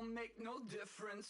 don't make no difference.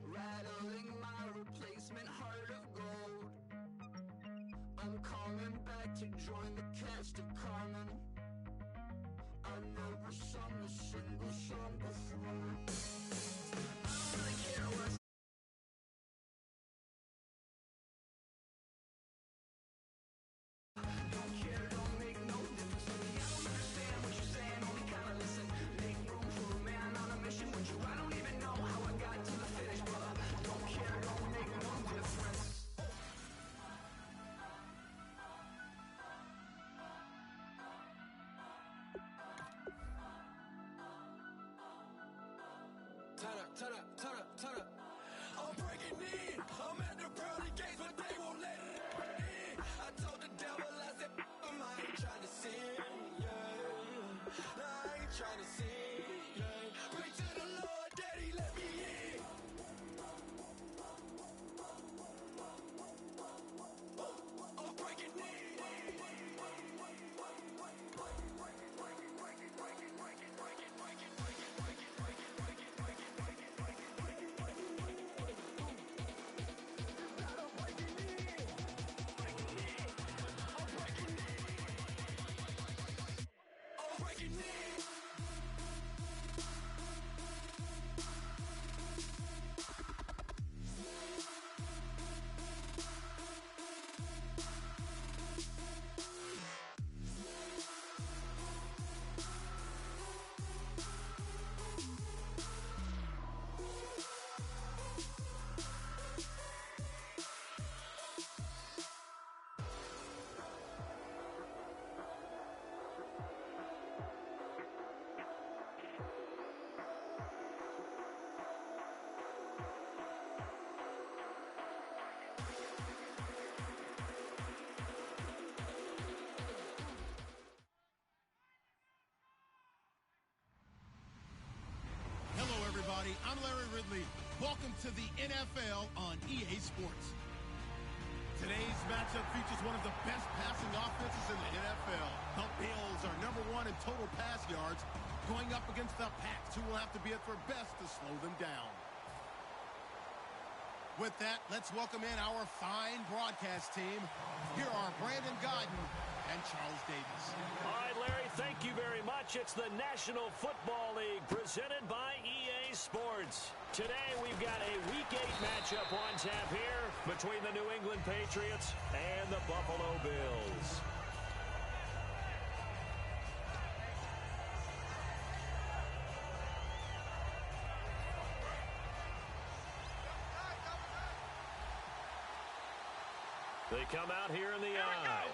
Rattling my replacement heart of gold. I'm coming back to join the cast of Carmen. I never sung a single song before. I don't really care what don't care, don't make no difference to me. I don't understand what you're saying, only kinda listen. Make room for a man on a mission with you. I don't even know how I got to the finish, but don't care, don't make no difference. Turn up. I'm breaking in. I'm at the pearly gates, but they won't let me in. I told the devil, I said, I ain't trying to sin, yeah. I ain't trying to sin, yeah. Pray to the Lord that he let me in. I'm breaking in. Everybody, I'm Larry Ridley. Welcome to the NFL on EA Sports. Today's matchup features one of the best passing offenses in the NFL. The Bills are #1 in total pass yards, going up against the Pats, who will have to be at their best to slow them down. With that, let's welcome in our fine broadcast team. Here are Brandon Godden and Charles Davis. All right, Larry, thank you very much. It's the National Football League presented by EA Sports. Today, we've got a Week 8 matchup on tap here between the New England Patriots and the Buffalo Bills. They come out here in the eye.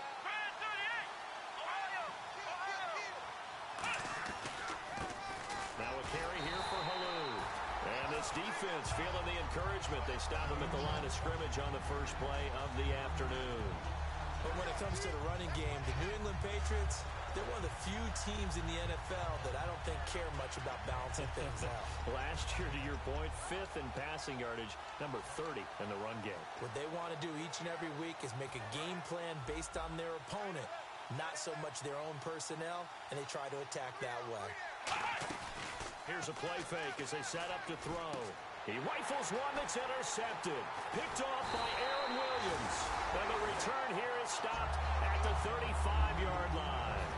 Now a carry here for Halou. And this defense feeling the encouragement. They stop him at the line of scrimmage on the first play of the afternoon. But when it comes to the running game, the New England Patriots, they're one of the few teams in the NFL that I don't think care much about balancing things out. Last year, to your point, 5th in passing yardage, number 30 in the run game. What they want to do each and every week is make a game plan based on their opponent, not so much their own personnel, and they try to attack that way. Here's a play fake as they set up to throw. He rifles one that's intercepted. Picked off by Aaron Williams. And the return here is stopped at the 35-yard line.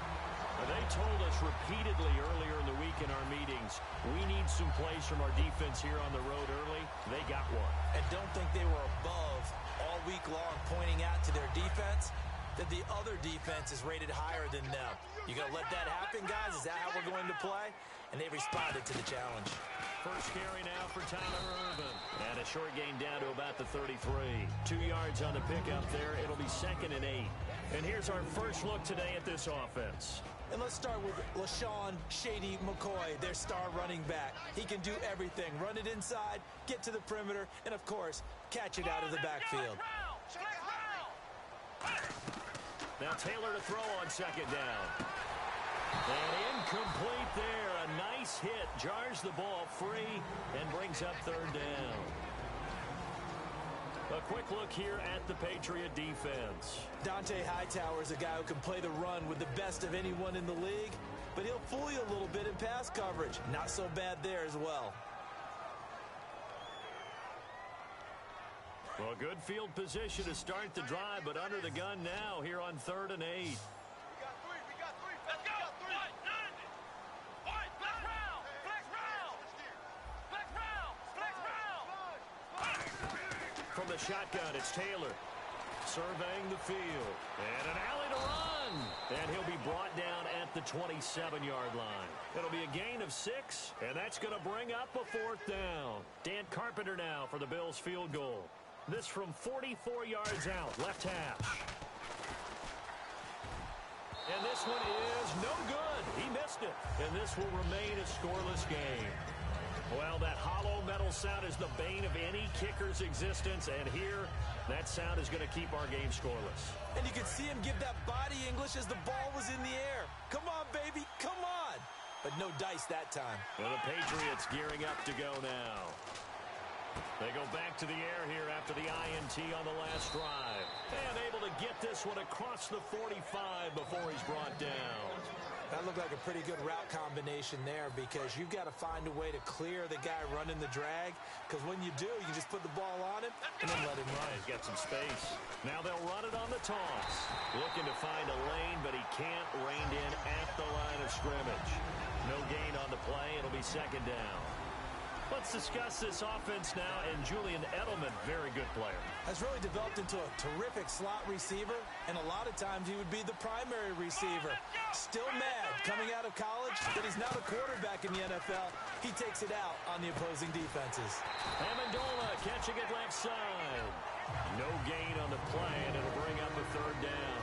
They told us repeatedly earlier in the week in our meetings, we need some plays from our defense here on the road early. They got one. And don't think they were above all week long pointing out to their defense. that the other defense is rated higher than them. You going to let that happen, guys? Is that how we're going to play? And they responded to the challenge. First carry now for Tyler Irvin. And a short gain down to about the 33. 2 yards on the pickup there. It'll be 2nd and 8. And here's our first look today at this offense. And let's start with LaShawn Shady McCoy, their star running back. He can do everything. Run it inside, get to the perimeter, and, of course, catch it out of the backfield. Now Taylor to throw on 2nd down. And incomplete there. A nice hit. Jars the ball free and brings up 3rd down. A quick look here at the Patriot defense. Dante Hightower is a guy who can play the run with the best of anyone in the league, but he'll fool you a little bit in pass coverage. Not so bad there as well. Well, good field position to start the drive, but under the gun now here on 3rd and 8. From the shotgun, it's Taylor surveying the field. And an alley to run. And he'll be brought down at the 27-yard line. It'll be a gain of 6, and that's going to bring up a 4th down. Dan Carpenter now for the Bills field goal. This from 44 yards out, left hash. And this one is no good. He missed it. And this will remain a scoreless game. Well, that hollow metal sound is the bane of any kicker's existence, and here, that sound is going to keep our game scoreless. And you could see him give that body English as the ball was in the air. Come on, baby, come on. But no dice that time. Well, the Patriots gearing up to go now. They go back to the air here after the INT on the last drive. And able to get this one across the 45 before he's brought down. That looked like a pretty good route combination there, because you've got to find a way to clear the guy running the drag, because when you do, you can just put the ball on him and then let him run. He's got some space. Now they'll run it on the toss. Looking to find a lane, but he can't rein in at the line of scrimmage. No gain on the play. It'll be 2nd down. Let's discuss this offense now, and Julian Edelman, very good player. Has really developed into a terrific slot receiver, and a lot of times he would be the primary receiver. Still mad coming out of college, but he's now the quarterback in the NFL. He takes it out on the opposing defenses. Amendola catching it left side. No gain on the play, and it'll bring up a 3rd down.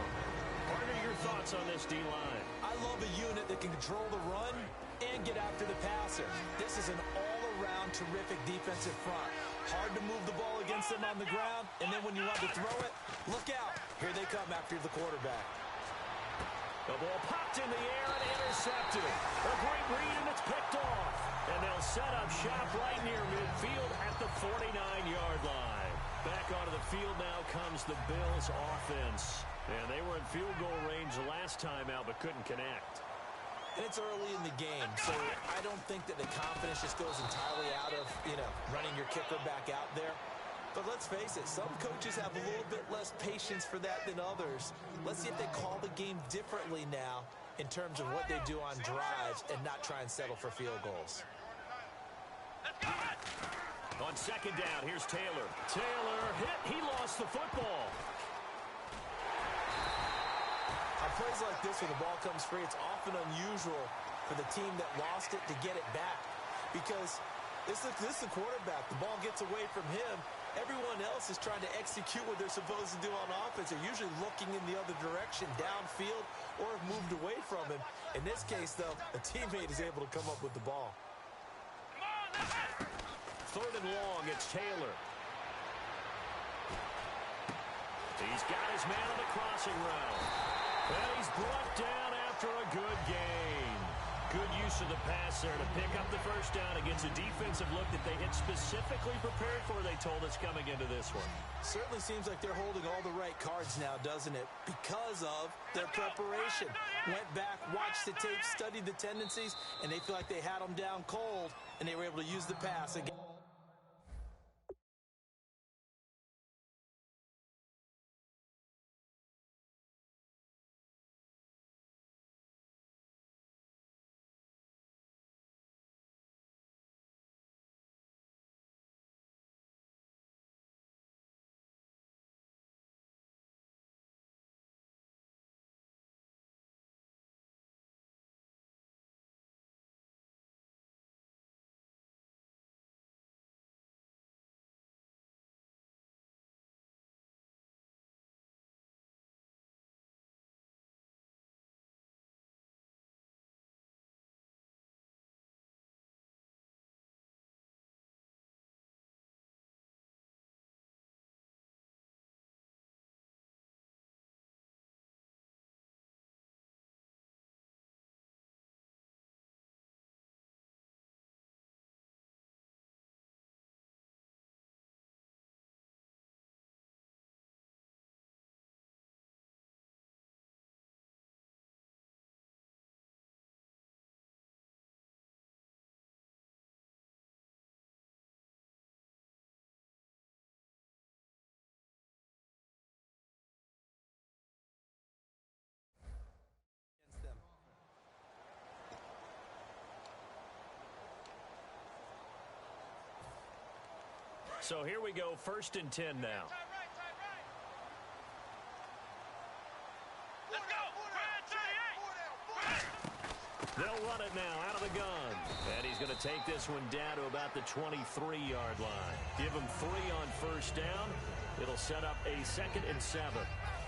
What are your thoughts on this D-line? I love a unit that can control the run and get after the passer. This is an all-around terrific defensive front. Hard to move the ball against them on the ground, and then when you want to throw it, look out. Here they come after the quarterback. The ball popped in the air and intercepted. A great read, and it's picked off. And they'll set up shop right near midfield at the 49-yard line. Back onto the field now comes the Bills offense. And they were in field goal range the last time out, but couldn't connect. And it's early in the game, so I don't think that the confidence just goes entirely out of, running your kicker back out there. But let's face it, some coaches have a little bit less patience for that than others. Let's see if they call the game differently now in terms of what they do on drives and not try and settle for field goals. On 2nd down, here's Taylor. Taylor hit. He lost the football. On plays like this where the ball comes free, it's often unusual for the team that lost it to get it back, because this is the quarterback. The ball gets away from him. Everyone else is trying to execute what they're supposed to do on offense. They're usually looking in the other direction, downfield, or have moved away from him. In this case, though, a teammate is able to come up with the ball. 3rd and long, it's Taylor. He's got his man on the crossing route. And he's brought down after a good gain. Good use of the pass there to pick up the 1st down against a defensive look that they had specifically prepared for, they told us, coming into this one. Certainly seems like they're holding all the right cards now, doesn't it? Because of their preparation. Went back, watched the tape, studied the tendencies, and they feel like they had them down cold, and they were able to use the pass again. So here we go, 1st and 10 now. They'll run it now out of the gun. And he's going to take this one down to about the 23-yard line. Give him 3 on 1st down. It'll set up a 2nd and 7.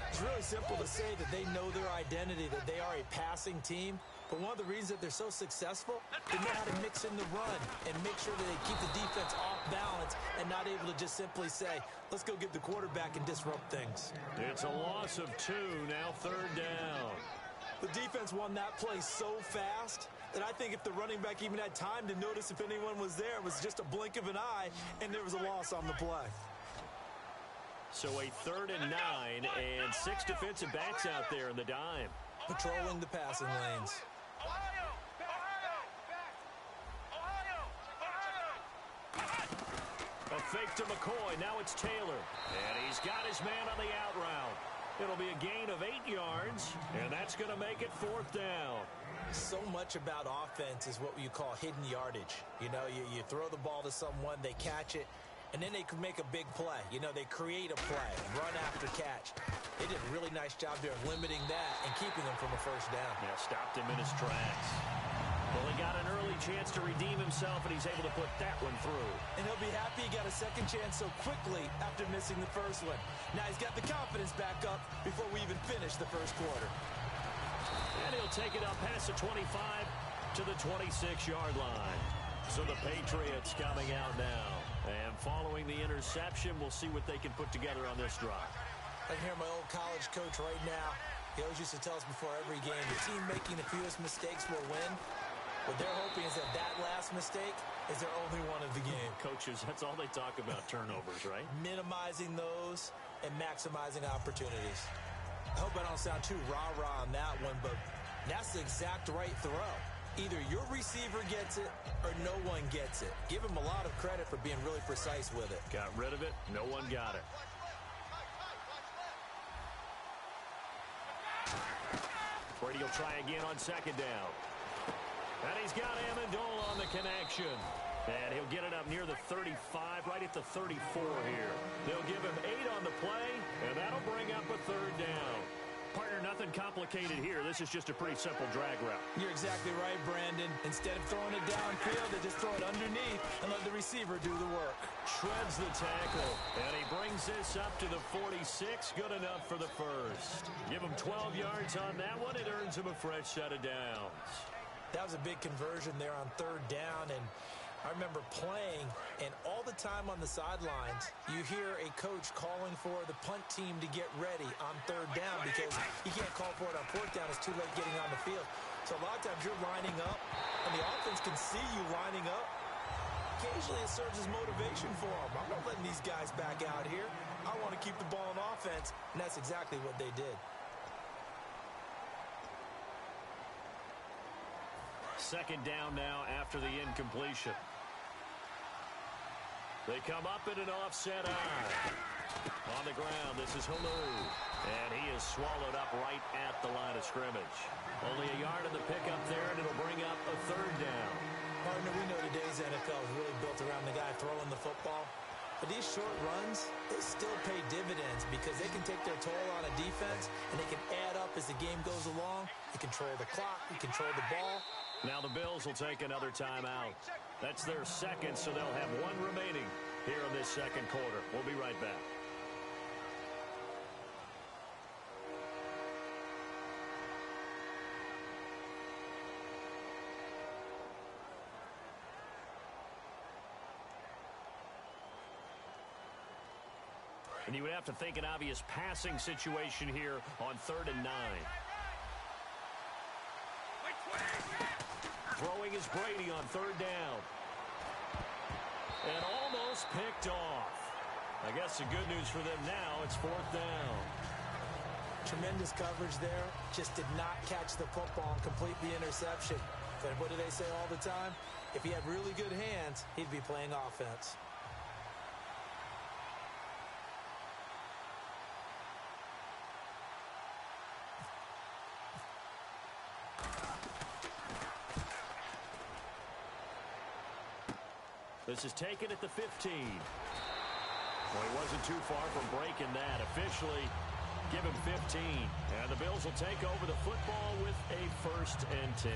It's really simple to say that they know their identity, that they are a passing team. But one of the reasons that they're so successful, they know how to mix in the run and make sure that they keep the defense off balance and not able to just simply say, let's go get the quarterback and disrupt things. It's a loss of 2, now 3rd down. The defense won that play so fast that I think if the running back even had time to notice if anyone was there, it was just a blink of an eye, and there was a loss on the play. So a 3rd and 9, and 6 defensive backs out there in the dime. Patrolling the passing lanes. A fake to McCoy. Now it's Taylor. And he's got his man on the out route. It'll be a gain of 8 yards, and that's going to make it 4th down. So much about offense is what you call hidden yardage. You know, you throw the ball to someone, they catch it, and then they can make a big play. You know, they create a play, run after catch. They did a really nice job there of limiting that and keeping them from a 1st down. Yeah, stopped him in his tracks. Well, he got an early chance to redeem himself, and he's able to put that one through. And he'll be happy he got a 2nd chance so quickly after missing the 1st one. Now he's got the confidence back up before we even finish the 1st quarter. And he'll take it up past the 25 to the 26-yard line. So the Patriots coming out now. And following the interception, we'll see what they can put together on this drive. I can hear my old college coach right now. He always used to tell us before every game, the team making the fewest mistakes will win. What they're hoping is that last mistake is their only one of the game. Coaches, that's all they talk about, turnovers, right? Minimizing those and maximizing opportunities. I hope I don't sound too rah-rah on that one, but that's the exact right throw. Either your receiver gets it or no one gets it. Give him a lot of credit for being really precise with it. Got rid of it. No one got it. Brady will try again on 2nd down. And he's got Amendola on the connection. And he'll get it up near the 35, right at the 34 here. They'll give him 8 on the play, and that'll bring up a 3rd down. Partner, nothing complicated here. This is just a pretty simple drag route. You're exactly right, Brandon. Instead of throwing it downfield, they just throw it underneath and let the receiver do the work. Shreds the tackle, and he brings this up to the 46. Good enough for the 1st. Give him 12 yards on that one. It earns him a fresh set of downs. That was a big conversion there on 3rd down, and I remember playing, and all the time on the sidelines, you hear a coach calling for the punt team to get ready on 3rd down because he can't call for it on 4th down. It's too late getting on the field. So a lot of times you're lining up, and the offense can see you lining up. Occasionally it serves as motivation for them. I'm not letting these guys back out here. I want to keep the ball in offense, and that's exactly what they did. 2nd down now after the incompletion. They come up in an offset eye. On the ground, this is Hulu. And he is swallowed up right at the line of scrimmage. Only a yard in the pickup there, and it'll bring up a 3rd down. Partner, we know today's NFL is really built around the guy throwing the football. But these short runs, they still pay dividends because they can take their toll on a defense, and they can add up as the game goes along. They control the clock, they control the ball. Now the Bills will take another timeout. That's their 2nd, so they'll have 1 remaining here in this 2nd quarter. We'll be right back. And you would have to think an obvious passing situation here on 3rd and 9. Throwing is Brady on 3rd down. And almost picked off. I guess the good news for them now, it's 4th down. Tremendous coverage there. Just did not catch the football and complete the interception. But what do they say all the time? If he had really good hands, he'd be playing offense. This is taken at the 15. Well, he wasn't too far from breaking that. Officially, give him 15. And the Bills will take over the football with a 1st and 10.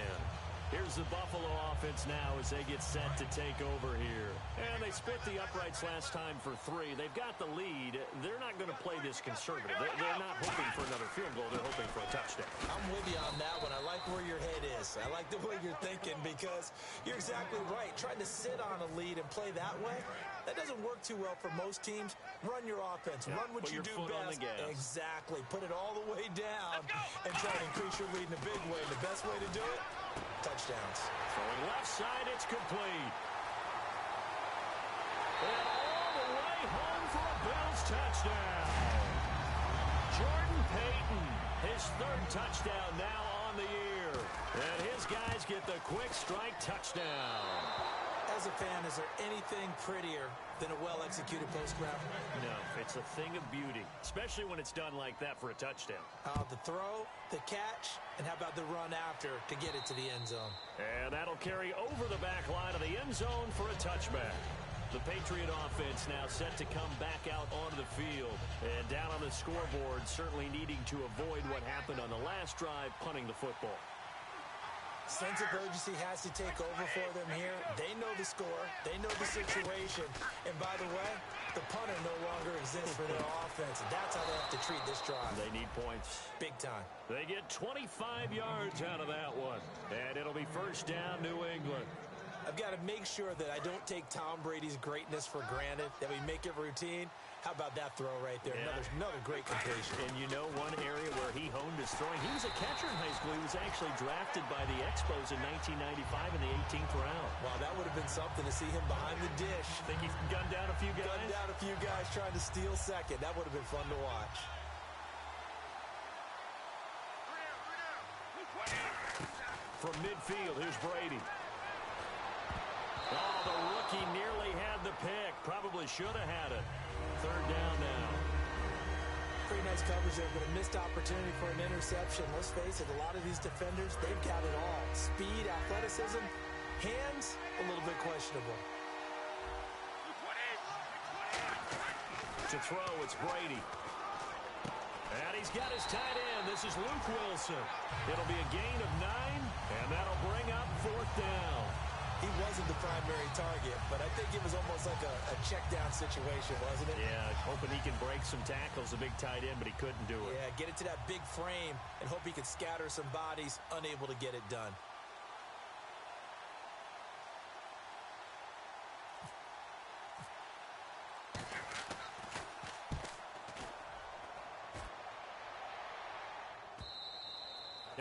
Here's the Buffalo offense now as they get set to take over here. And they split the uprights last time for 3. They've got the lead. They're not going to play this conservative. They're not hoping for another field goal. They're hoping for a touchdown. I'm with you on that one. I like where your head is. I like the way you're thinking because you're exactly right. Trying to sit on a lead and play that way, that doesn't work too well for most teams. Run your offense. Yeah, run what you do best. On the gas. Exactly. Put it all the way down and try to increase your lead in a big way. The best way to do it, touchdowns. Throwing left side, it's complete. And all the way home for a Bills touchdown. Jordan Payton, his 3rd touchdown now on the year. And his guys get the quick strike touchdown. As a fan, is there anything prettier than a well-executed post route? No, it's a thing of beauty, especially when it's done like that for a touchdown. The throw, the catch, and how about the run after to get it to the end zone? And that'll carry over the back line of the end zone for a touchback. The Patriot offense now set to come back out onto the field. And down on the scoreboard, certainly needing to avoid what happened on the last drive, punting the football. Sense of urgency has to take over for them here. They know the score. They know the situation. And by the way, the punter no longer exists for their offense. And that's how they have to treat this drive. They need points. Big time. They get 25 yards out of that one. And it'll be 1st down, New England. I've got to make sure that I don't take Tom Brady's greatness for granted, that we make it routine. How about that throw right there? Yeah. Another great completion. And you know one area where he honed his throwing? He was a catcher in high school. He was actually drafted by the Expos in 1995 in the 18th round. Wow, that would have been something to see him behind the dish. Think he's gunned down a few guys? Gunned down a few guys trying to steal second. That would have been fun to watch. From midfield, here's Brady. Oh, the rookie nearly had the pick. Probably should have had it. 3rd down now. Pretty nice coverage there, but a missed opportunity for an interception. Let's face it, a lot of these defenders, they've got it all. Speed, athleticism, hands, a little bit questionable. To throw, it's Brady. And he's got his tight end. This is Luke Wilson. It'll be a gain of 9, and that'll bring up 4th down. He wasn't the primary target, but I think it was almost like a check-down situation, wasn't it? Yeah, hoping he can break some tackles, a big tight end, but he couldn't do it. Yeah, get it to that big frame and hope he can scatter some bodies, unable to get it done.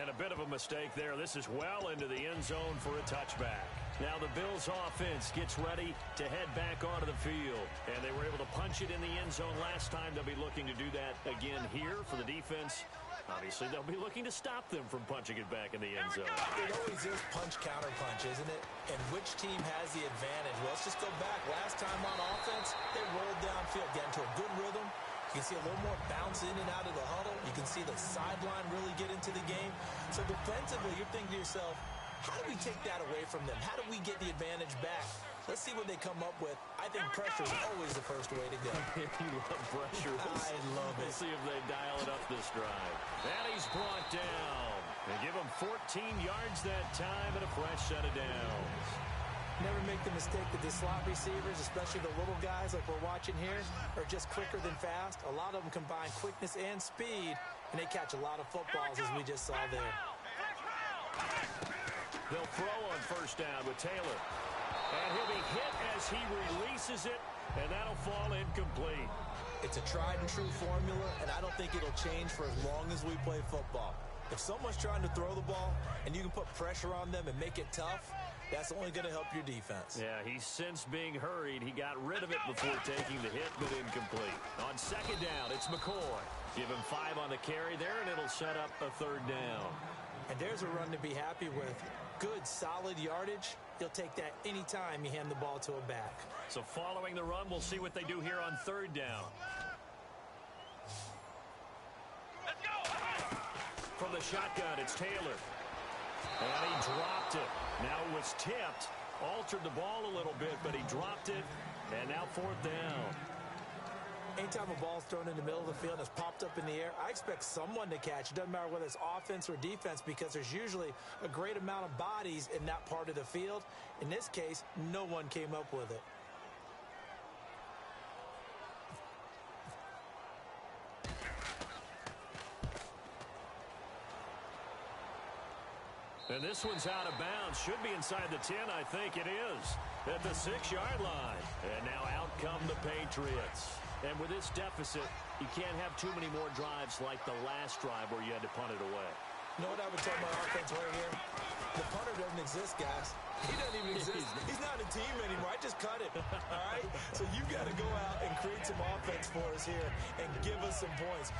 And a bit of a mistake there. This is well into the end zone for a touchback. Now the Bills offense gets ready to head back onto the field. And they were able to punch it in the end zone last time. They'll be looking to do that again here for the defense. Obviously, they'll be looking to stop them from punching it back in the end zone. It always is punch-counter-punch, isn't it? And which team has the advantage? Well, let's just go back. Last time on offense, they rolled downfield, get into a good rhythm. You can see a little more bounce in and out of the huddle. You can see the sideline really get into the game. So defensively, you're thinking to yourself, how do we take that away from them? How do we get the advantage back? Let's see what they come up with. I think pressure is always the first way to go. You love pressure. I love it. We'll see if they dial it up this drive. And he's brought down. They give him 14 yards that time and a fresh set of downs. Never make the mistake that the slot receivers, especially the little guys like we're watching here, are just quicker than fast. A lot of them combine quickness and speed, and they catch a lot of footballs, as we just saw there. They'll throw on 1st down with Taylor. And he'll be hit as he releases it, and that'll fall incomplete. It's a tried-and-true formula, and I don't think it'll change for as long as we play football. If someone's trying to throw the ball, and you can put pressure on them and make it tough, that's only going to help your defense. Yeah, he's since being hurried. He got rid of it before taking the hit, but incomplete. On 2nd down, it's McCoy. Give him 5 on the carry there, and it'll set up a 3rd down. And there's a run to be happy with. Good, solid yardage. He'll take that anytime you hand the ball to a back. So following the run, we'll see what they do here on 3rd down. Let's go! From the shotgun, it's Taylor. And he dropped it. Now it was tipped. Altered the ball a little bit, but he dropped it. And now 4th down. Anytime a ball's thrown in the middle of the field and it's popped up in the air, I expect someone to catch. It doesn't matter whether it's offense or defense because there's usually a great amount of bodies in that part of the field. In this case, no one came up with it. And this one's out of bounds. Should be inside the 10, I think it is. At the 6-yard line. And now out come the Patriots. And with this deficit, you can't have too many more drives like the last drive where you had to punt it away. You know what I would tell my offense right here? The punter doesn't exist, guys. He doesn't even exist. He's not a team anymore. I just cut it, all right? So you've got to go out and create some offense for us here and give us some points.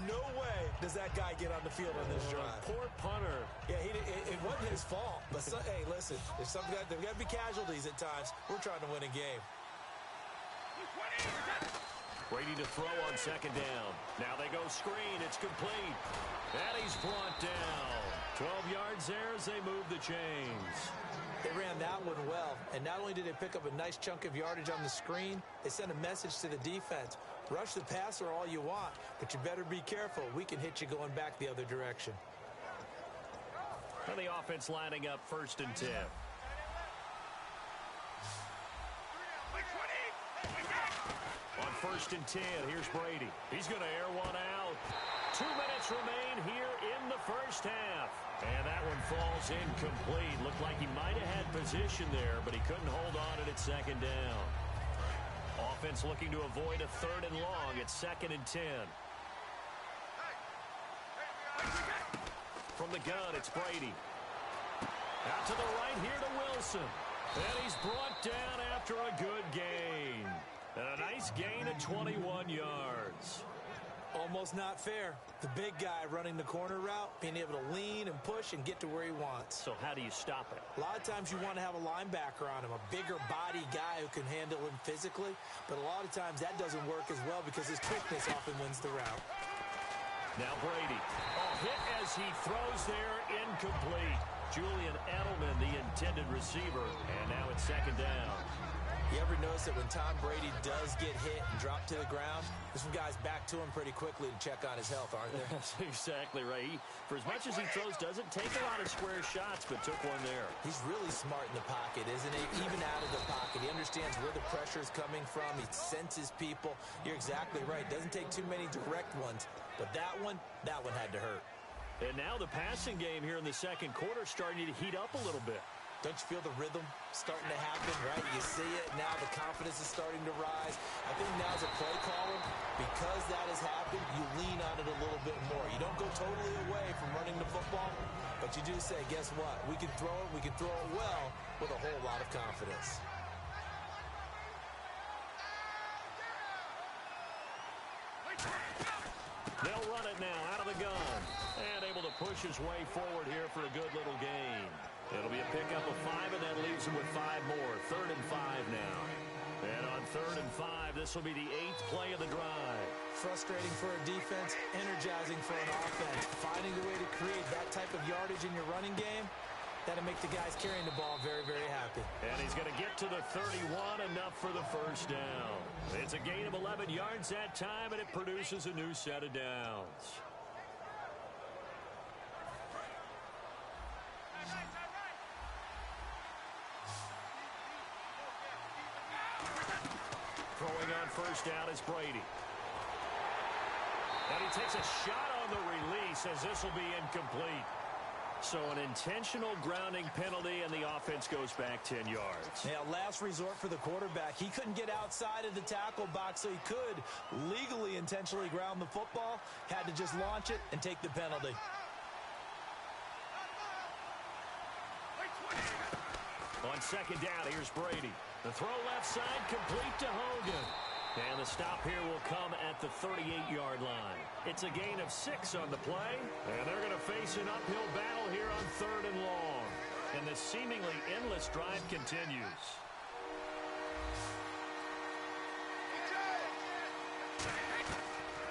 No way does that guy get on the field on this drive. Poor punter. Yeah, it wasn't his fault. But, hey, listen, there's got to be casualties at times. We're trying to win a game. Brady to throw on second down. Now they go screen. It's complete. And he's brought down. 12 yards there as they move the chains. They ran that one well, and not only did they pick up a nice chunk of yardage on the screen, they sent a message to the defense. Rush the passer all you want, but you better be careful. We can hit you going back the other direction. And the offense lining up 1st and 10. On 1st and 10, here's Brady. He's going to air one out. 2 minutes remain here in the first half. And that one falls incomplete. Looked like he might have had position there, but he couldn't hold on at second down. Offense looking to avoid a 3rd and long at 2nd and 10. From the gun, it's Brady. Out to the right here to Wilson. And he's brought down after a good gain. And a nice gain of 21 yards. Almost not fair. The big guy running the corner route, being able to lean and push and get to where he wants. So how do you stop it? A lot of times you want to have a linebacker on him, a bigger body guy who can handle him physically. But a lot of times that doesn't work as well because his quickness often wins the route. Now Brady. Oh, hit as he throws there, incomplete. Julian Edelman, the intended receiver. And now it's 2nd down. You ever notice that when Tom Brady does get hit and drop to the ground, there's some guys back to him pretty quickly to check on his health, aren't there? That's exactly right. For as much as he throws, doesn't take a lot of square shots, but took one there. He's really smart in the pocket, isn't he? Even out of the pocket. He understands where the pressure is coming from. He senses people. You're exactly right. Doesn't take too many direct ones. But that one had to hurt. And now the passing game here in the second quarter starting to heat up a little bit. Don't you feel the rhythm starting to happen, right? You see it. Now the confidence is starting to rise. I think now as a play caller, because that has happened, you lean on it a little bit more. You don't go totally away from running the football, but you do say, guess what? We can throw it. We can throw it well with a whole lot of confidence. They'll run it now out of the gun. And able to push his way forward here for a good little gain. It'll be a pickup of 5, and that leaves him with 5 more. 3rd and 5 now. And on 3rd and 5, this will be the 8th play of the drive. Frustrating for a defense, energizing for an offense. Finding a way to create that type of yardage in your running game, that'll make the guys carrying the ball very, very happy. And he's going to get to the 31, enough for the first down. It's a gain of 11 yards that time, and it produces a new set of downs. Throwing on first down is Brady. And he takes a shot on the release as this will be incomplete. So an intentional grounding penalty, and the offense goes back 10 yards. Now, last resort for the quarterback. He couldn't get outside of the tackle box, so he could legally intentionally ground the football. Had to just launch it and take the penalty. On second down, here's Brady. The throw left side, complete to Hogan. And the stop here will come at the 38-yard line. It's a gain of 6 on the play, and they're going to face an uphill battle here on 3rd and long. And the seemingly endless drive continues.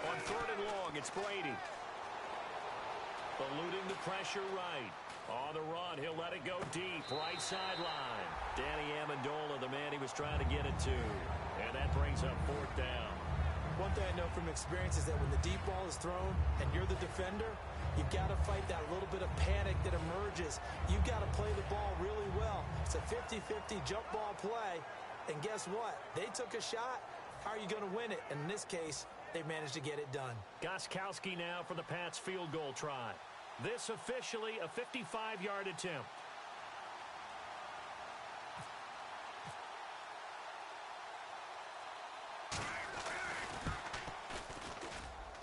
On 3rd and long, it's Brady. Eluding the pressure right. On the run, he'll let it go deep, right sideline. Danny Amendola, the man he was trying to get it to. And that brings up 4th down. One thing I know from experience is that when the deep ball is thrown and you're the defender, you've got to fight that little bit of panic that emerges. You've got to play the ball really well. It's a 50-50 jump ball play. And guess what? They took a shot. How are you going to win it? And in this case, they managed to get it done. Gostkowski now for the Pats field goal try. This officially a 55-yard attempt.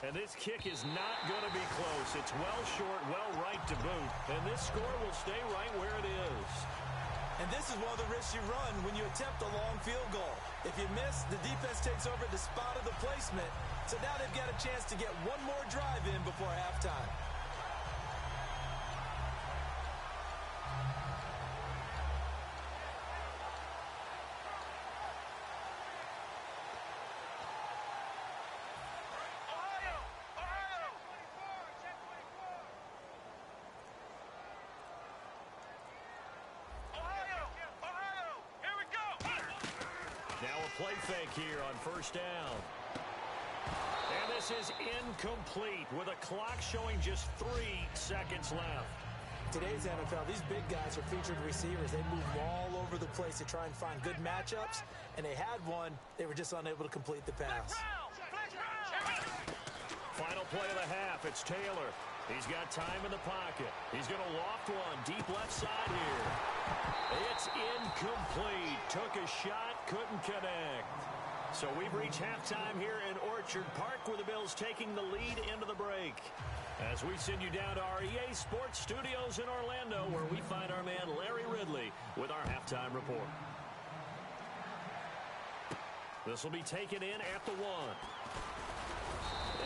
And this kick is not going to be close. It's well short, well right to boot. And this score will stay right where it is. And this is one of the risks you run when you attempt a long field goal. If you miss, the defense takes over the spot of the placement. So now they've got a chance to get one more drive in before halftime. Play fake here on first down. And this is incomplete with a clock showing just 3 seconds left. Today's NFL, these big guys are featured receivers. They move all over the place to try and find good matchups, and they had one. They were just unable to complete the pass. Final play of the half. It's Taylor. He's got time in the pocket. He's going to loft one deep left side here. It's incomplete. Took a shot, couldn't connect. So we've reached halftime here in Orchard Park with the Bills taking the lead into the break. As we send you down to our EA Sports Studios in Orlando, where we find our man Larry Ridley with our halftime report. This will be taken in at the 1.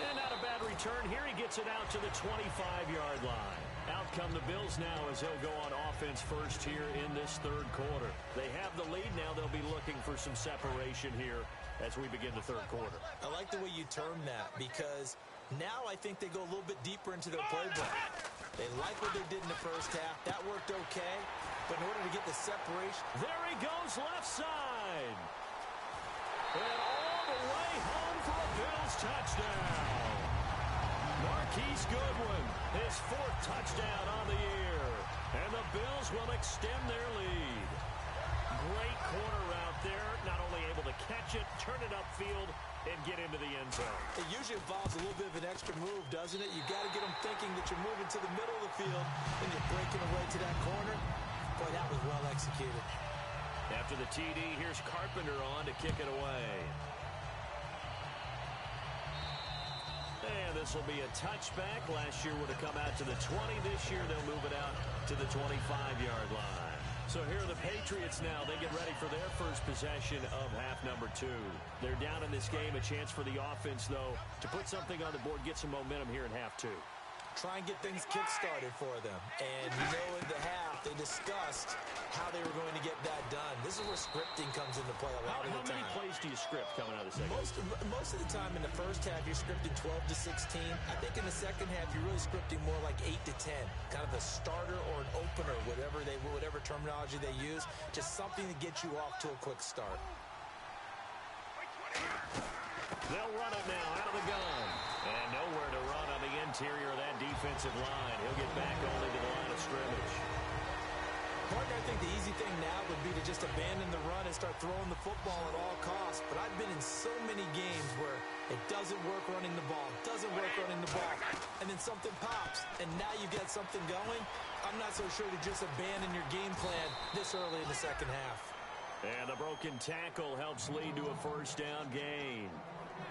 And not a bad return here. He gets it out to the 25-yard line. Out come the Bills now as they'll go on offense first here in this third quarter. They have the lead now. They'll be looking for some separation here as we begin the third quarter. I like the way you term that because now I think they go a little bit deeper into their playbook. They like what they did in the first half. That worked okay. But in order to get the separation. There he goes left side. And all the way home for a Bills touchdown. Marquise Goodwin, his 4th touchdown on the year. And the Bills will extend their lead. Great corner route there. Not only able to catch it, turn it upfield, and get into the end zone. It usually involves a little bit of an extra move, doesn't it? You got to get them thinking that you're moving to the middle of the field and you're breaking away to that corner. Boy, that was well executed. After the TD, here's Carpenter on to kick it away. And this will be a touchback. Last year would have come out to the 20. This year they'll move it out to the 25-yard line. So here are the Patriots now. They get ready for their first possession of half number 2. They're down in this game. A chance for the offense, though, to put something on the board, get some momentum here in half 2. Try and get things kick-started for them. And you know in the half, they discussed how they were going to get that done. This is where scripting comes into play a lot of the time. How many plays do you script coming out of the second? Most of the time in the first half, you're scripting 12 to 16. I think in the second half, you're really scripting more like 8 to 10. Kind of a starter or an opener, whatever terminology they use. Just something to get you off to a quick start. They'll run it now out of the gun. And nowhere to run on the interior of that defensive line. He'll get back only to the line of scrimmage. Partner, I think the easy thing now would be to just abandon the run and start throwing the football at all costs. But I've been in so many games where it doesn't work running the ball, and then something pops, and now you get something going. I'm not so sure to just abandon your game plan this early in the second half. And the broken tackle helps lead to a first down gain.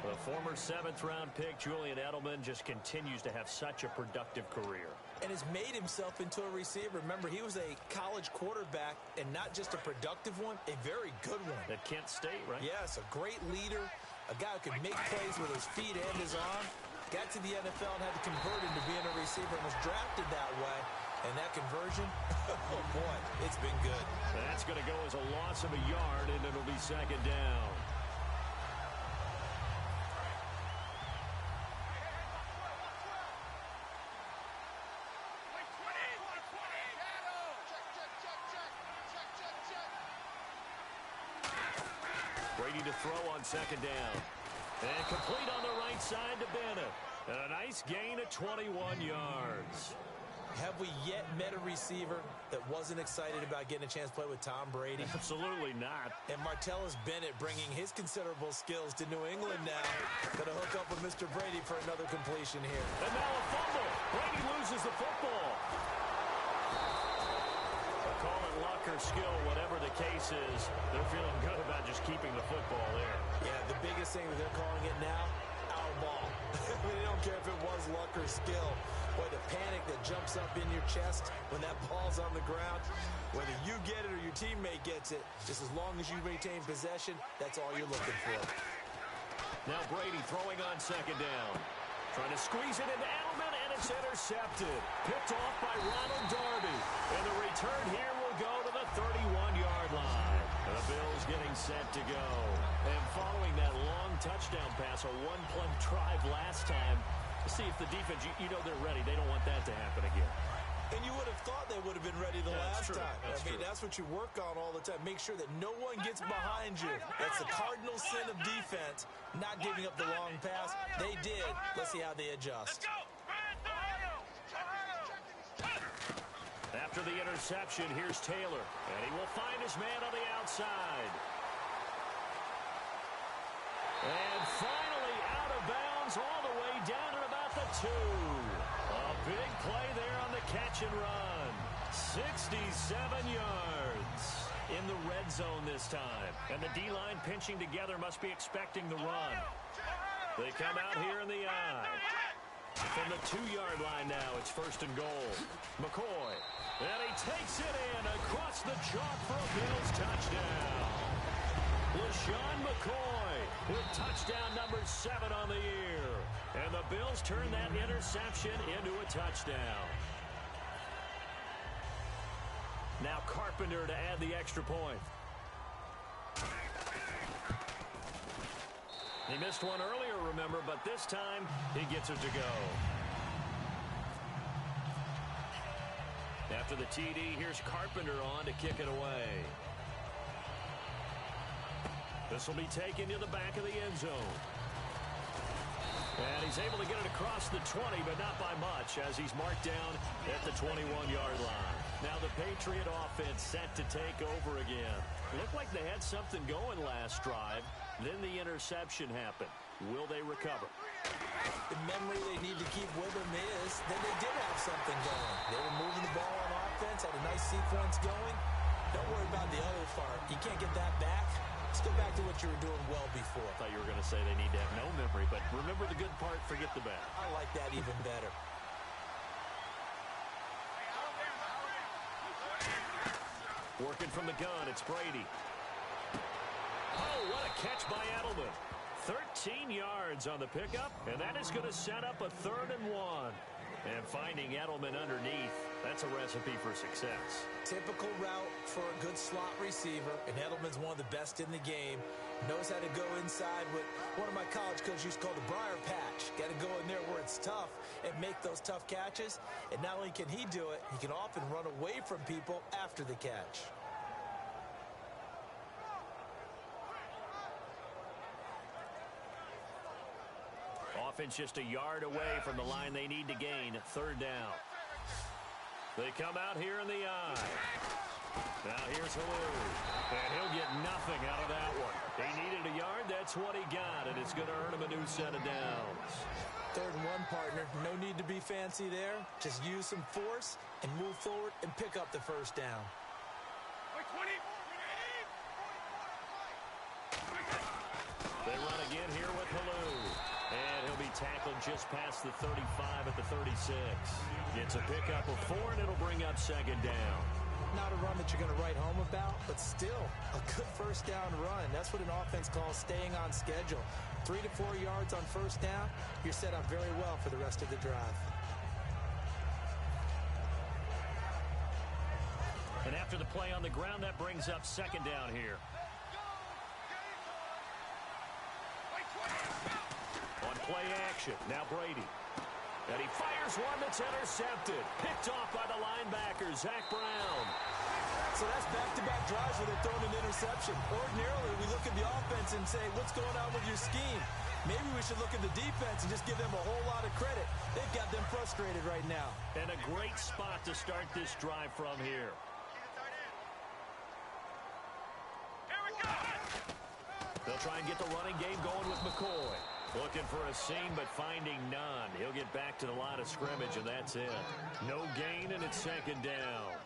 The former 7th-round pick, Julian Edelman, just continues to have such a productive career. And has made himself into a receiver. Remember, he was a college quarterback, and not just a productive one, a very good one. At Kent State, right? Yes, a great leader, a guy who could make plays with his feet and his arm. Got to the NFL and had to convert into being a receiver and was drafted that way. And that conversion, oh boy, it's been good. That's going to go as a loss of a yard, and it'll be second down. Ready to throw on second down. And complete on the right side to Bennett. And a nice gain of 21 yards. Have we yet met a receiver that wasn't excited about getting a chance to play with Tom Brady? Absolutely not. And Martellus Bennett bringing his considerable skills to New England now. Going to hook up with Mr. Brady for another completion here. And now a fumble. Brady loses the football. Call it luck or skill, whatever the case is. They're feeling good about just keeping the football there. Yeah, the biggest thing that they're calling it now, our ball. They don't care if it was luck or skill. Boy, the panic that jumps up in your chest when that ball's on the ground, whether you get it or your teammate gets it, just as long as you maintain possession, that's all you're looking for. Now Brady throwing on second down. Trying to squeeze it into Edelman, and it's intercepted. Picked off by Ronald Darby. And the return here will go to the 31-yard line. The Bills getting set to go. And following that long touchdown pass, a one-play drive last time, see if the defense, you know they're ready. They don't want that to happen again. And you would have thought they would have been ready the last time. That's true. That's what you work on all the time. Make sure that no one gets behind you. That's the cardinal sin of defense, not giving up the long pass. They did. Let's see how they adjust. After the interception, here's Taylor. And he will find his man on the outside. And finally out of bounds all the way down at about the 2. A big play there on the catch and run. 67 yards in the red zone this time. And the D-line pinching together must be expecting the run. They come out here in the eye. From the 2-yard line now, it's first and goal. McCoy. And he takes it in across the chalk for a Bills touchdown. LaShawn McCoy with touchdown number 7 on the year. And the Bills turn that interception into a touchdown. Now Carpenter to add the extra point. He missed one earlier, remember, but this time he gets it to go. After the TD, here's Carpenter on to kick it away. This will be taken to the back of the end zone. And he's able to get it across the 20, but not by much, as he's marked down at the 21-yard line. Now the Patriot offense set to take over again. It looked like they had something going last drive. Then the interception happened. Will they recover? The memory they need to keep with them is that they did have something going. They were moving the ball on offense, had a nice sequence going. Don't worry about the other part. You can't get that back. Let's go back to what you were doing well before. I thought you were going to say they need to have no memory, but remember the good part, forget the bad. I like that even better. Working from the gun, it's Brady. Oh, what a catch by Edelman. 13 yards on the pickup, and that is going to set up a 3rd and 1. And finding Edelman underneath, that's a recipe for success. Typical route for a good slot receiver, and Edelman's one of the best in the game. Knows how to go inside what one of my college coaches used to call the briar patch. Got to go in there where it's tough and make those tough catches. And not only can he do it, he can often run away from people after the catch. Offense just a yard away from the line they need to gain. 3rd down. They come out here in the eye. Now here's Halou. And he'll get nothing out of that one. He needed a yard. That's what he got. And it's going to earn him a new set of downs. 3rd and 1, partner. No need to be fancy there. Just use some force and move forward and pick up the 1st down. They run again here with Halou. And he'll be tackled just past the 35 at the 36. Gets a pickup of 4, and it'll bring up 2nd down. Not a run that you're going to write home about, but still a good 1st down run. That's what an offense calls staying on schedule. 3 to 4 yards on 1st down, you're set up very well for the rest of the drive. And after the play on the ground, that brings up 2nd down here. On play action, now Brady. And he fires one that's intercepted. Picked off by the linebacker, Zach Brown. So that's back-to-back drives where they're throwing an interception. Ordinarily, we look at the offense and say, what's going on with your scheme? Maybe we should look at the defense and just give them a whole lot of credit. They've got them frustrated right now. And a great spot to start this drive from here. They'll try and get the running game going with McCoy. Looking for a seam, but finding none. He'll get back to the line of scrimmage, and that's it. No gain, and it's second down.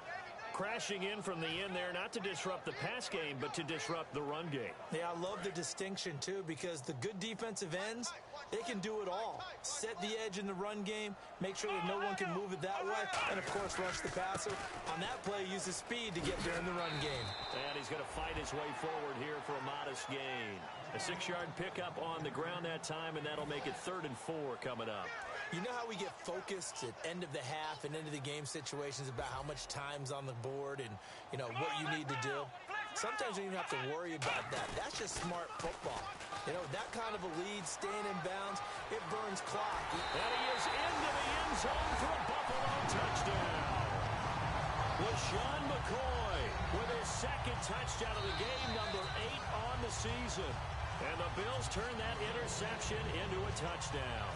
Crashing in from the end there, not to disrupt the pass game, but to disrupt the run game. Yeah, I love the distinction, too, because the good defensive ends, they can do it all. Set the edge in the run game, make sure that no one can move it that way, and, of course, rush the passer. On that play, use his speed to get there in the run game. And he's going to fight his way forward here for a modest gain. A 6-yard pickup on the ground that time, and that'll make it 3rd and 4 coming up. You know how we get focused at end of the half and end of the game situations about how much time's on the board and, you know, what you need to do? Sometimes you don't even have to worry about that. That's just smart football. You know, that kind of a lead, staying in bounds, it burns clock. And he is into the end zone for a Buffalo touchdown. LaShawn McCoy with his 2nd touchdown of the game, number 8 on the season. And the Bills turn that interception into a touchdown.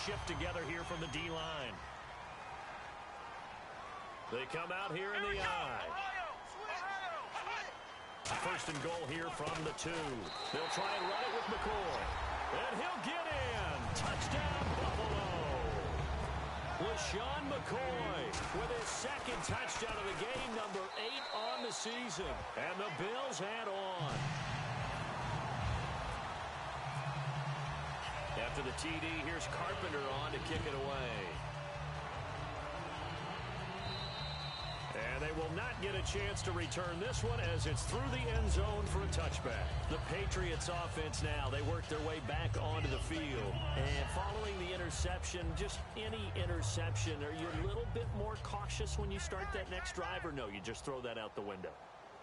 Shift together here from the D-line. They come out here in the I. 1st and goal here from the 2. They'll try and run it with McCoy. And he'll get in. Touchdown, Buffalo. LaShawn McCoy with his 2nd touchdown of the game, number 8 on the season. And the Bills head on. After the TD, here's Carpenter on to kick it away. And they will not get a chance to return this one as it's through the end zone for a touchback. The Patriots offense now, they work their way back onto the field. And following the interception, just any interception, are you a little bit more cautious when you start that next drive, or no, you just throw that out the window?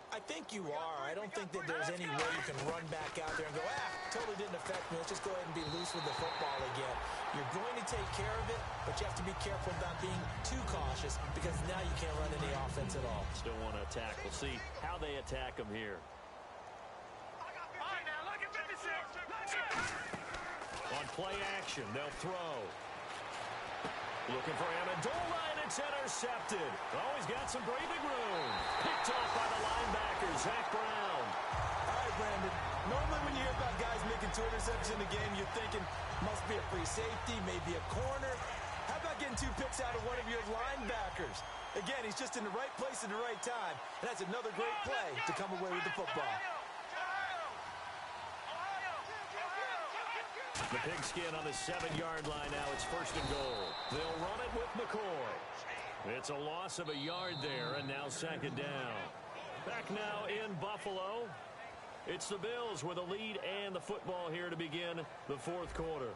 I think you are. I don't think that there's any way you can run back out there and go, totally didn't affect me. Let's just go ahead and be loose with the football again. You're going to take care of it, but you have to be careful about being too cautious because now you can't run any offense at all. Still want to attack. We'll see how they attack them here. On play action, they'll throw. Looking for Amendola, and it's intercepted. Oh, he's got some breathing room. Picked off by the linebacker, Zach Brown. All right, Brandon. Normally when you hear about guys making 2 interceptions in the game, you're thinking must be a free safety, maybe a corner. How about getting 2 picks out of one of your linebackers? Again, he's just in the right place at the right time. And that's another great play to come away with the football. The pigskin on the 7-yard line now. It's 1st and goal. They'll run it with McCoy. It's a loss of a yard there, and now 2nd down. Back now in Buffalo. It's the Bills with a lead and the football here to begin the 4th quarter.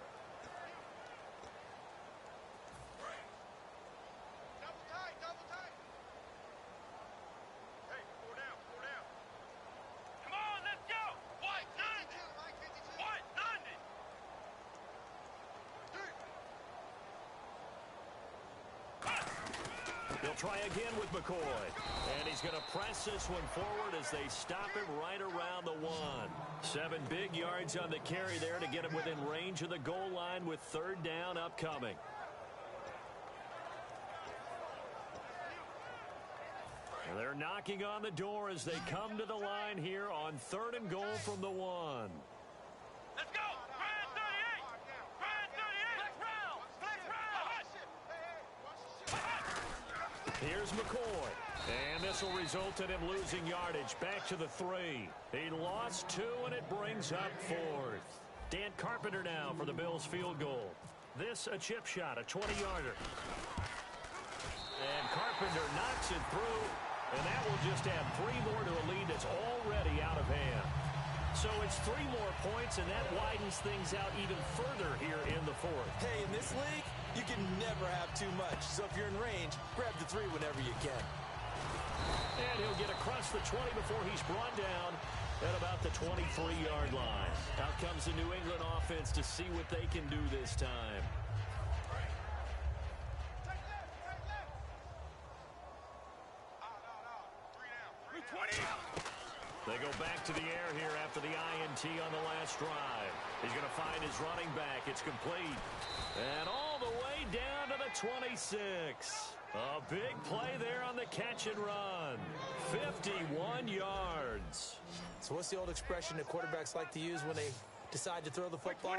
They'll try again with McCoy. And he's going to press this one forward as they stop him right around the 1. 7 big yards on the carry there to get him within range of the goal line with 3rd down upcoming. And they're knocking on the door as they come to the line here on 3rd and goal from the 1. Let's go! Brand 38! Brand 38! Here's McCoy. And this will result in him losing yardage. Back to the 3. He lost 2, and it brings up 4th. Dan Carpenter now for the Bills field goal. This a chip shot, a 20-yarder. And Carpenter knocks it through, and that will just add 3 more to a lead that's already out of hand. So it's 3 more points, and that widens things out even further here in the 4th. Hey, in this league, you can never have too much. So if you're in range, grab the 3 whenever you can. And he'll get across the 20 before he's brought down at about the 23-yard line. Out comes the New England offense to see what they can do this time. They go back to the air here after after the INT on the last drive. He's going to find his running back. It's complete. And all the way down to the 26. A big play there on the catch and run. 51 yards. So what's the old expression that quarterbacks like to use when they decide to throw the football?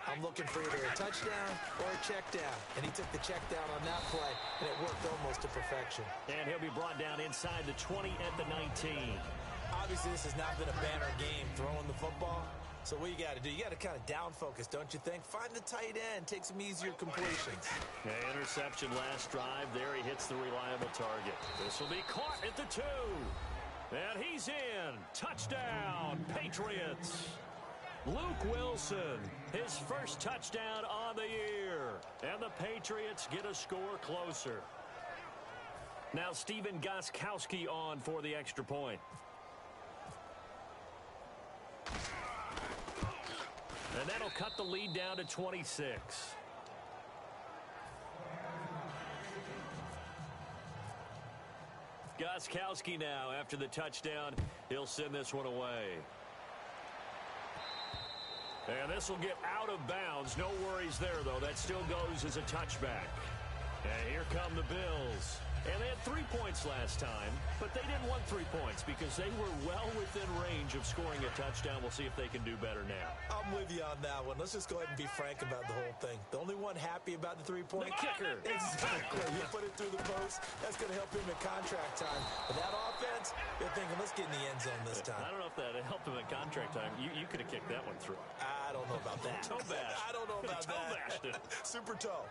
I'm looking for either a touchdown or a check down. And he took the check down on that play, and it worked almost to perfection. And he'll be brought down inside the 20 at the 19. Obviously, this has not been a banner game throwing the football. So what you got to do, you got to kind of down focus, don't you think? Find the tight end, take some easier completions. Okay, interception last drive. There he hits the reliable target. This will be caught at the 2. And he's in. Touchdown, Patriots. Luke Wilson, his first touchdown on the year. And the Patriots get a score closer. Now Steven Gostkowski on for the extra point. And that'll cut the lead down to 26. Gostkowski now, after the touchdown, he'll send this one away. And this will get out of bounds. No worries there, though. That still goes as a touchback. And here come the Bills. And they had 3 points last time, but they didn't want 3 points because they were well within range of scoring a touchdown. We'll see if they can do better now. I'm with you on that one. Let's just go ahead and be frank about the whole thing. The only one happy about the 3-point kicker. Exactly. You put it through the post. That's going to help him in contract time. But that offense, they're thinking, let's get in the end zone this time. I don't know if that helped him in contract time. You could have kicked that one through. I don't know about that. Toe bash. I don't know about toe that. bashed it. Super toe.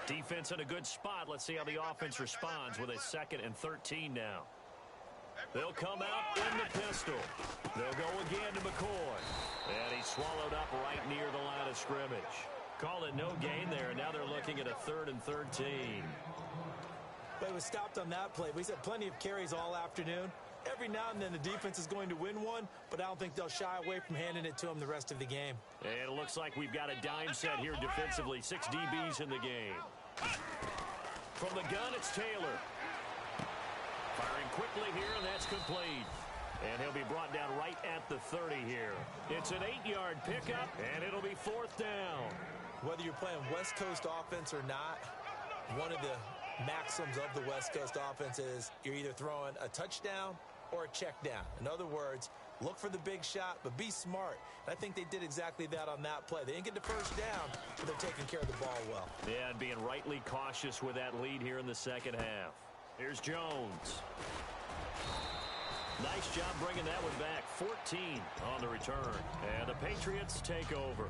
Defense in a good spot. Let's see how the offense responds with a 2nd and 13 now. They'll come out in the pistol. They'll go again to McCoy. And he's swallowed up right near the line of scrimmage. Call it no gain there, and now they're looking at a 3rd and 13. But it was stopped on that play. We've had plenty of carries all afternoon. Every now and then the defense is going to win one, but I don't think they'll shy away from handing it to them the rest of the game. And it looks like we've got a dime set here defensively. 6 DBs in the game. From the gun, it's Taylor. Firing quickly here, and that's complete. And he'll be brought down right at the 30 here. It's an 8-yard pickup, and it'll be 4th down. Whether you're playing West Coast offense or not, one of the maxims of the West Coast offense is you're either throwing a touchdown or a check down. In other words, look for the big shot, but be smart. And I think they did exactly that on that play. They didn't get the first down, but they're taking care of the ball well. Yeah, and being rightly cautious with that lead here in the second half. Here's Jones. Nice job bringing that one back. 14 on the return. And the Patriots take over.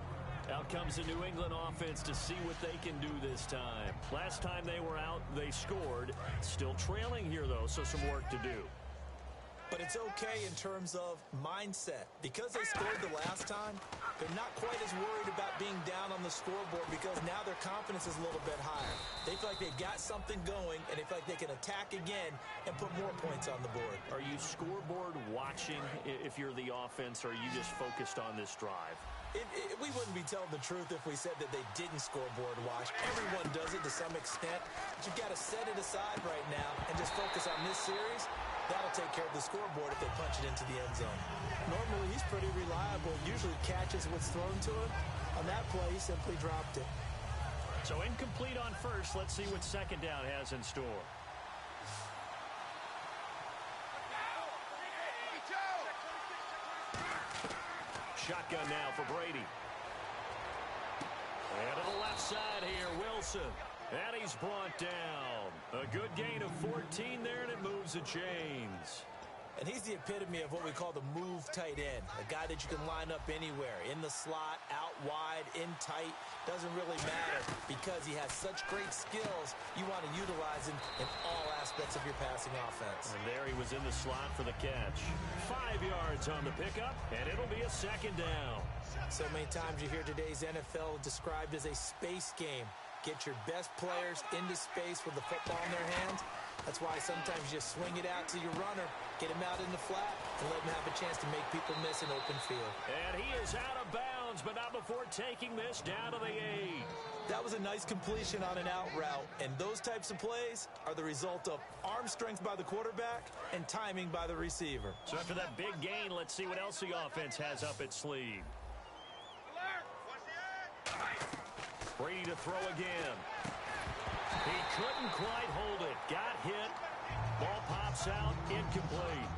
Out comes the New England offense to see what they can do this time. Last time they were out, they scored. Still trailing here, though, so some work to do. But it's okay in terms of mindset. Because they scored the last time, they're not quite as worried about being down on the scoreboard because now their confidence is a little bit higher. They feel like they've got something going, and they feel like they can attack again and put more points on the board. Are you scoreboard watching if you're the offense, or are you just focused on this drive? We wouldn't be telling the truth if we said that they didn't scoreboard watch. Everyone does it to some extent. But you've got to set it aside right now and just focus on this series. That'll take care of the scoreboard if they punch it into the end zone. Normally, he's pretty reliable. Usually catches what's thrown to him. On that play, he simply dropped it. So incomplete on first. Let's see what second down has in store. Shotgun now for Brady. And to the left side here, Wilson. And he's brought down. A good gain of 14 there, and it moves the chains. And he's the epitome of what we call the move tight end. A guy that you can line up anywhere. In the slot, out wide, in tight. Doesn't really matter because he has such great skills. You want to utilize him in all aspects of your passing offense. And there he was in the slot for the catch. 5 yards on the pickup, and it'll be a second down. So many times you hear today's NFL described as a space game. Get your best players into space with the football in their hands. That's why sometimes you swing it out to your runner, Get him out in the flat and let him have a chance to make people miss an open field. And he is out of bounds, but not before taking this down to the 8. That was a nice completion on an out route, and those types of plays are the result of arm strength by the quarterback and timing by the receiver. So after that big gain, let's see what else the offense has up its sleeve. Brady to throw again. He couldn't quite hold it. Got hit. Ball pops out. Incomplete.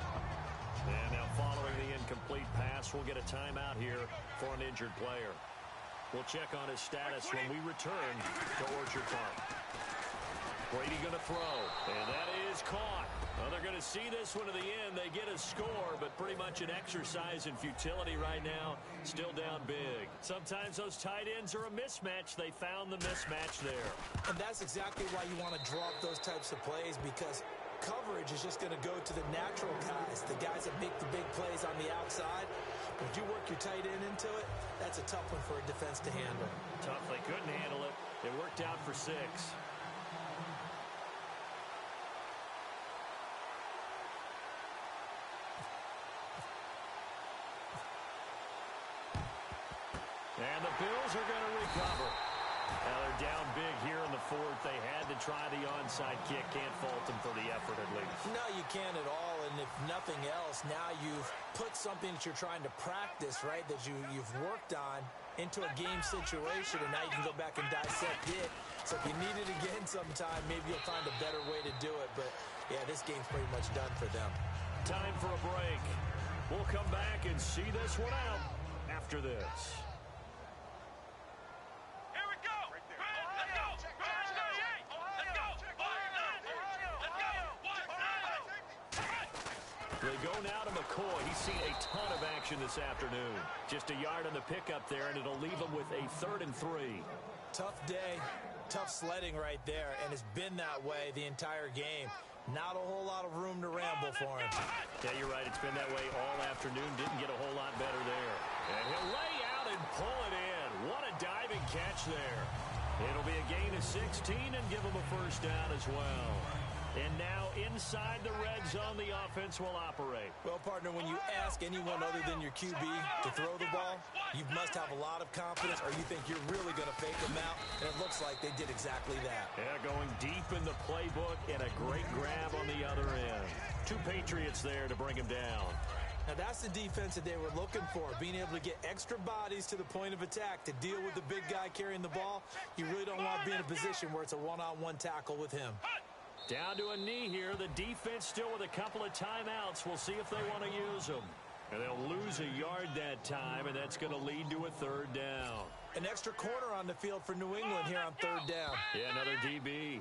And now following the incomplete pass, we'll get a timeout here for an injured player. We'll check on his status when we return to Orchard Park. Brady going to throw, and that is caught. Well, they're going to see this one to the end. They get a score, but pretty much an exercise in futility right now. Still down big. Sometimes those tight ends are a mismatch. They found the mismatch there. And that's exactly why you want to draw up those types of plays, because coverage is just going to go to the natural guys, the guys that make the big plays on the outside. But if you work your tight end into it, that's a tough one for a defense to handle. Tough. They couldn't handle it. It worked out for 6. And the Bills are going to recover. Now they're down big here in the 4th. They had to try the onside kick. Can't fault them for the effort at least. No, you can't at all. And if nothing else, now you've put something that you're trying to practice, right, that you've worked on into a game situation, and now you can go back and dissect it. So if you need it again sometime, maybe you'll find a better way to do it. But, yeah, this game's pretty much done for them. Time for a break. We'll come back and see this one out after this. They go now to McCoy. He's seen a ton of action this afternoon. Just a yard on the pickup there, and it'll leave him with a 3rd and 3. Tough day, tough sledding right there, and it's been that way the entire game. Not a whole lot of room to ramble for him. Yeah, you're right. It's been that way all afternoon. Didn't get a whole lot better there. And he'll lay out and pull it in. What a diving catch there. It'll be a gain of 16 and give him a first down as well. And now inside the red zone, the offense will operate. Well, partner, when you ask anyone other than your QB to throw the ball, you must have a lot of confidence, or you think you're really going to fake them out, and it looks like they did exactly that. Yeah, going deep in the playbook and a great grab on the other end. 2 Patriots there to bring him down. Now, that's the defense that they were looking for, being able to get extra bodies to the point of attack to deal with the big guy carrying the ball. You really don't want to be in a position where it's a one-on-one tackle with him. Down to a knee here. The defense still with a couple of timeouts. We'll see if they want to use them. And they'll lose a yard that time, and that's going to lead to a 3rd down. An extra corner on the field for New England here on 3rd down. Yeah, another DB.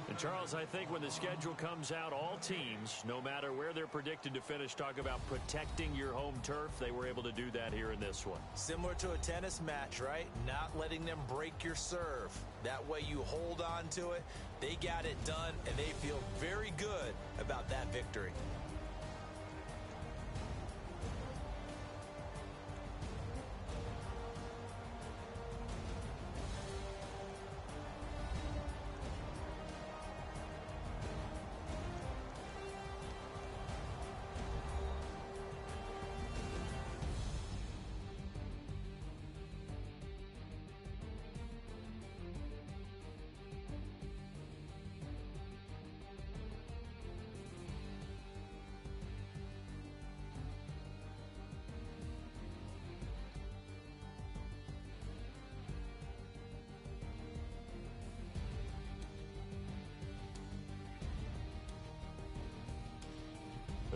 And, Charles, I think when the schedule comes out, all teams, no matter where they're predicted to finish, talk about protecting your home turf. They were able to do that here in this one. Similar to a tennis match, right? Not letting them break your serve. That way you hold on to it. They got it done, and they feel very good about that victory.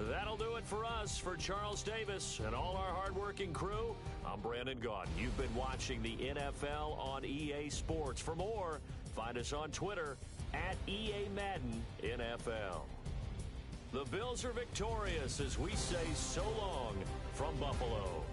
That'll do it for us. For Charles Davis and all our hardworking crew, I'm Brandon Gaudin. You've been watching the NFL on EA Sports. For more, find us on Twitter at EA Madden NFL. The Bills are victorious as we say so long from Buffalo.